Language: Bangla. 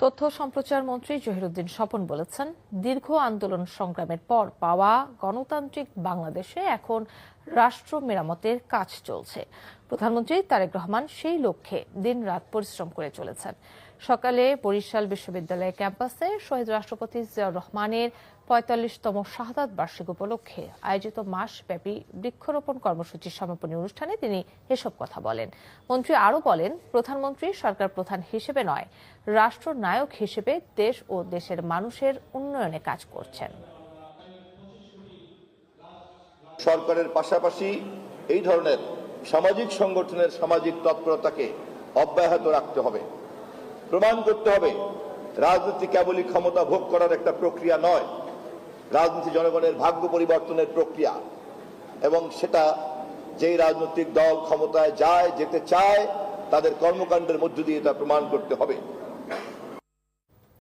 তথ্য সম্প্রচার মন্ত্রী জহিরুদ্দিন স্বপন বলেছেন, দীর্ঘ আন্দোলন সংগ্রামের পর পাওয়া গণতান্ত্রিক বাংলাদেশে এখন রাষ্ট্র মেরামতের কাজ চলছে। প্রধানমন্ত্রী তারেক রহমান সেই লক্ষ্যে দিনরাত পরিশ্রম করে চলেছেন। সকালে বরিশাল বিশ্ববিদ্যালয় ক্যাম্পাসে শহীদ রাষ্ট্রপতি জিয়াউর রহমানের ৪৫তম শাহাদাত বার্ষিকী উপলক্ষে আয়োজিত মাসব্যাপী বৃক্ষরোপণ কর্মসূচির সমাপনী অনুষ্ঠানে তিনি এসব কথা বলেন। মন্ত্রী আরও বলেন, প্রধানমন্ত্রী সরকার প্রধান হিসেবে নয়, রাষ্ট্রনায়ক হিসেবে দেশ ও দেশের মানুষের উন্নয়নে কাজ করছেন। সরকারের পাশাপাশি এই ধরনের সামাজিক সংগঠনের সামাজিক তৎপরতাকে অব্যাহত রাখতে হবে। প্রমাণ করতে হবে রাজনীতি কেবলই ক্ষমতা ভোগ করার একটা প্রক্রিয়া নয়, রাজনীতি জনগণের ভাগ্য পরিবর্তনের প্রক্রিয়া। এবং সেটা যেই রাজনৈতিক দল ক্ষমতায় যেতে চায় তাদের কর্মকাণ্ডের মধ্য দিয়ে তা প্রমাণ করতে হবে।